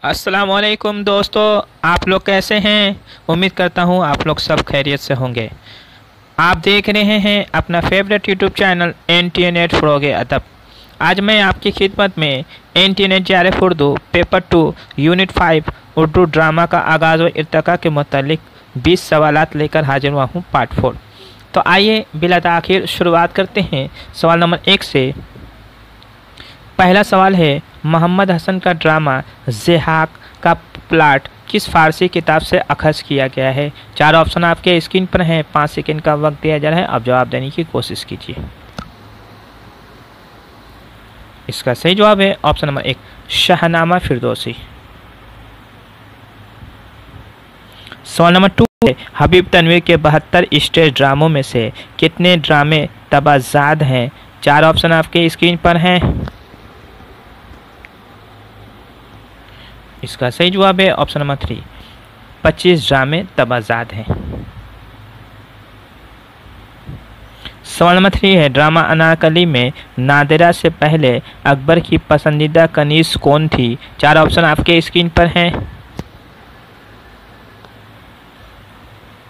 अस्सलाम वालेकुम दोस्तों, आप लोग कैसे हैं। उम्मीद करता हूं आप लोग सब खैरियत से होंगे। आप देख रहे हैं अपना favourite YouTube channel NT net फ़रोग़ अदब। आज मैं आपकी खिदमत में NT net JRF Urdu paper 2 unit 5 Urdu drama का आगाज़ व इर्तिका के मुतालिक 20 सवालात लेकर हाजिर हुआ हूँ पार्ट 4। तो आइए बिला ताख़ीर शुरुआत करते हैं सवाल नंबर 1 से। पहला सवाल है, मोहम्मद हसन का ड्रामा ज़ेहाक का प्लाट किस फ़ारसी किताब से अखज़ किया गया है। 4 ऑप्शन आपके स्क्रीन पर हैं। 5 सेकंड का वक्त दिया जा रहा है, अब जवाब देने की कोशिश कीजिए। इसका सही जवाब है ऑप्शन नंबर 1, शाहनामा फिरदौसी। सवाल नंबर 2 है, हबीब तनवीर के 72 स्टेज ड्रामों में से कितने ड्रामे तबाजाद हैं। 4 ऑप्शन आपके स्क्रीन पर हैं। इसका सही जवाब है ऑप्शन नंबर 3, 25 ड्रामे तबाजाद हैं। सवाल नंबर 3 है, ड्रामा अनारकली में नादिरा से पहले अकबर की पसंदीदा कनीज कौन थी। 4 ऑप्शन आपके स्क्रीन पर हैं।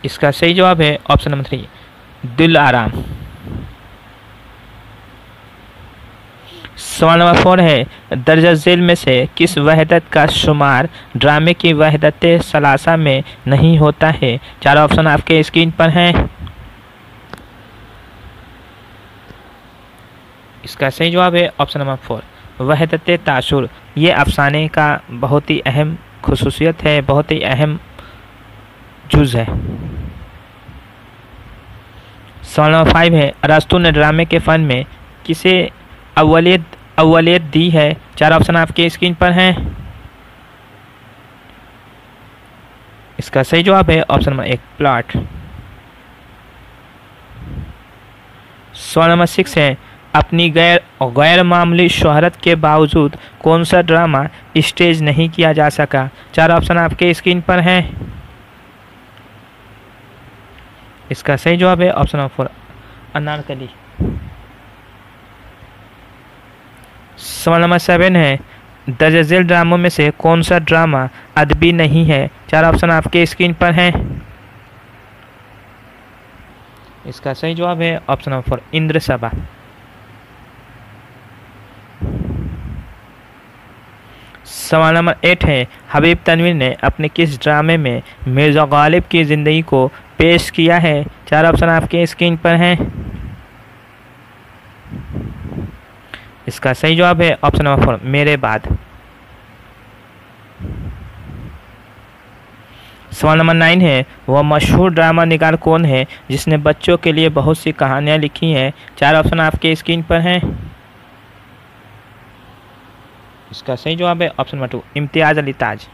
इसका सही जवाब है ऑप्शन नंबर 3, दिल आराम। सवाल नंबर 4 है, दर्जा झेल में से किस वहदत का शुमार ड्रामे की वहदत सलासा में नहीं होता है। 4 ऑप्शन आपके स्क्रीन पर हैं। इसका सही जवाब है ऑप्शन नंबर 4, वहदत तासुर। ये अफसाने का बहुत ही अहम खुसूसियत है, बहुत ही अहम जुज़ है। सवाल नंबर 5 है, अरस्तु ने ड्रामे के फ़न में किसे अव्वलियत दी है। 4 ऑप्शन आपके स्क्रीन पर हैं। इसका सही जवाब है ऑप्शन नंबर 1, प्लॉट। सवाल नंबर 6 है, अपनी गैर मामूली शोहरत के बावजूद कौन सा ड्रामा स्टेज नहीं किया जा सका। 4 ऑप्शन आपके स्क्रीन पर हैं। इसका सही जवाब है ऑप्शन नंबर 4, अनारकली। सवाल नंबर 7 है, दर्जा झेल ड्रामों में से कौन सा ड्रामा अदबी नहीं है। 4 ऑप्शन आपके स्क्रीन पर हैं। इसका सही जवाब है ऑप्शन नंबर 4, इंद्र सभा। सवाल नंबर 8 है, हबीब तनवीर ने अपने किस ड्रामे में मिर्ज़ा गालिब की ज़िंदगी को पेश किया है। 4 ऑप्शन आपके स्क्रीन पर हैं। इसका सही जवाब है ऑप्शन नंबर 4, मेरे बाद। सवाल नंबर 9 है, वह मशहूर ड्रामा निगार कौन है जिसने बच्चों के लिए बहुत सी कहानियाँ लिखी हैं। 4 ऑप्शन आपके स्क्रीन पर हैं। इसका सही जवाब है ऑप्शन नंबर 2, इम्तियाज़ अली ताज।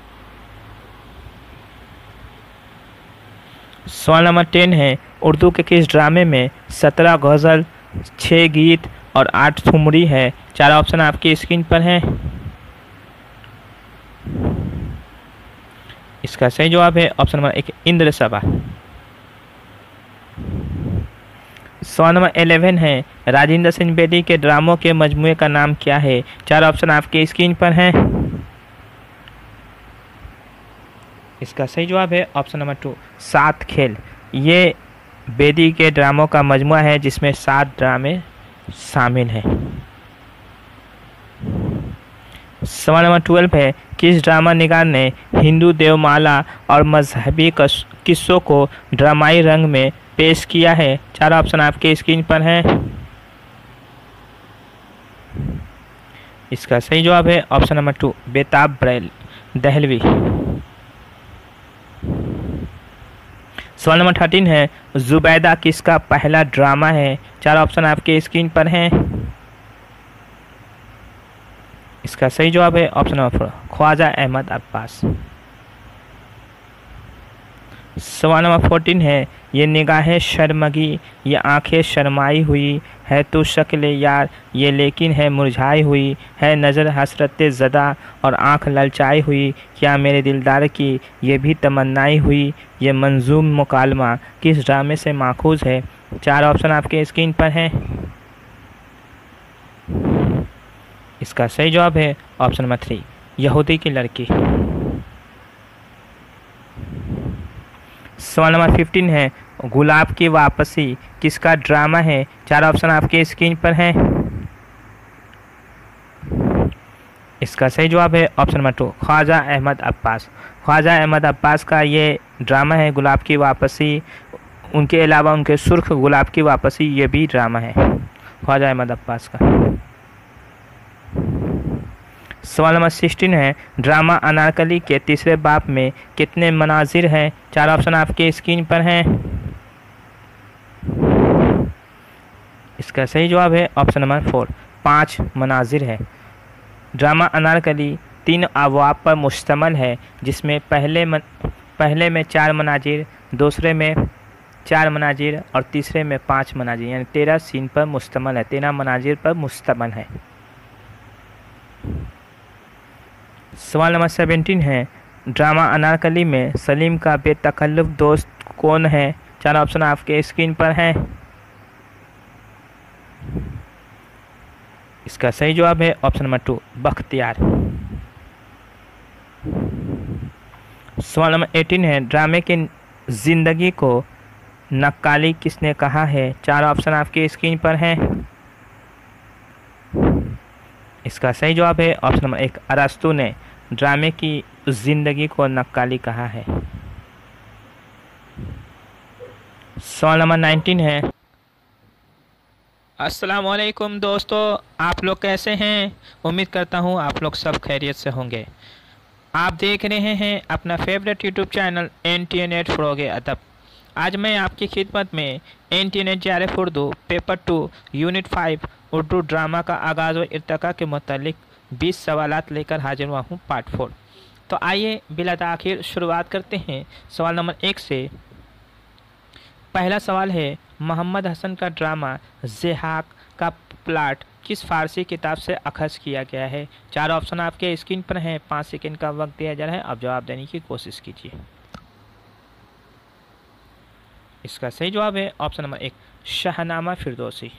सवाल नंबर 10 है, उर्दू के किस ड्रामे में 17 गज़ल, 6 गीत और 8 ठुमरी है। 4 ऑप्शन आपकी स्क्रीन पर हैं। इसका सही जवाब है ऑप्शन नंबर 1, इंद्र सभा। सवाल नंबर 11 है, राजेंद्र सिंह बेदी के ड्रामों के मजमूए का नाम क्या है। 4 ऑप्शन आपके स्क्रीन पर हैं। इसका सही जवाब है ऑप्शन नंबर 2, 7 खेल। ये बेदी के ड्रामों का मजमुआ है जिसमें 7 ड्रामे शामिल हैं। सवाल नंबर 12 है, किस ड्रामा निगार ने हिंदू देवमाला और मजहबी किस्सों को ड्रामाई रंग में पेश किया है। 4 ऑप्शन आपके स्क्रीन पर हैं। इसका सही जवाब है ऑप्शन नंबर 2, बेताब दहलवी। सवाल नंबर 13 है, जुबैदा किसका पहला ड्रामा है। 4 ऑप्शन आपके स्क्रीन पर हैं। इसका सही जवाब है ऑप्शन नंबर 4, ख्वाजा अहमद अब्बास। सवाल नंबर 14 है, ये निगाहें शर्मगी, ये आंखें शर्माई हुई है, तू शक्ल यार ये लेकिन है मुरझाई हुई है, नज़र हसरत ज़दा और आंख ललचाई हुई, क्या मेरे दिलदार की ये भी तमन्नाई हुई, ये मंजूम मुकालमा किस ड्रामे से माखूज है। 4 ऑप्शन आपके स्क्रीन पर हैं। इसका सही जवाब है ऑप्शन नंबर 3, यहूदी की लड़की। सवाल नंबर 15 है गुलाब की वापसी किसका ड्रामा है? 4 ऑप्शन आपके स्क्रीन पर हैं। इसका सही जवाब है ऑप्शन नंबर 2, ख्वाजा अहमद अब्बास। ख्वाजा अहमद अब्बास का ये ड्रामा है गुलाब की वापसी। उनके अलावा उनके सुर्ख गुलाब की वापसी ये भी ड्रामा है ख्वाजा अहमद अब्बास का। सवाल नंबर 16 है ड्रामा अनारकली के तीसरे बाप में कितने मनाजिर हैं? 4 ऑप्शन आपके स्क्रीन पर हैं। इसका सही जवाब है ऑप्शन नंबर 4, 5 मनाजिर है। ड्रामा अनारकली 3 अबवाब पर मुश्तमल है, जिसमें पहले में 4 मनाजिर, दूसरे में 4 मनाजिर और तीसरे में 5 मनाजिर, यानी 13 सीन पर मुश्तमल है, 13 मनाजिर पर मुश्तमल है। सवाल नंबर 17 है ड्रामा अनारकली में सलीम का बेतकल्लुफ़ दोस्त कौन है? 4 ऑप्शन आपके स्क्रीन पर हैं। इसका सही जवाब है ऑप्शन नंबर 2, बख्तियार। सवाल नंबर 18 है ड्रामे की जिंदगी को नक्काली किसने कहा है? 4 ऑप्शन आपके स्क्रीन पर हैं। इसका सही जवाब है ऑप्शन नंबर 1, अरस्तु ने ड्रामे की जिंदगी को नक्काली कहा है। सवाल नंबर 19 है अस्सलाम वालेकुम दोस्तों, आप लोग कैसे हैं? उम्मीद करता हूं आप लोग सब खैरियत से होंगे। आप देख रहे हैं अपना फेवरेट यूट्यूब चैनल NTNet फ़रोग़ अदब। आज मैं आपकी खिदमत में NTNet JRF Urdu paper 2 unit 5 Urdu drama का आगाज़ व इर्तिका के मुतालिक 20 सवालात लेकर हाजिर हुआ हूँ पार्ट 4। तो आइए बिला ताख़ीर शुरुआत करते हैं सवाल नंबर 1 से। पहला सवाल है मोहम्मद हसन का ड्रामा ज़ेहाक का प्लाट किस फ़ारसी किताब से अखज़ किया गया है? 4 ऑप्शन आपके स्क्रीन पर हैं। 5 सेकंड का वक्त दिया जा रहा है, अब जवाब देने की कोशिश कीजिए। इसका सही जवाब है ऑप्शन नंबर 1, शाहनामा फिरदौसी।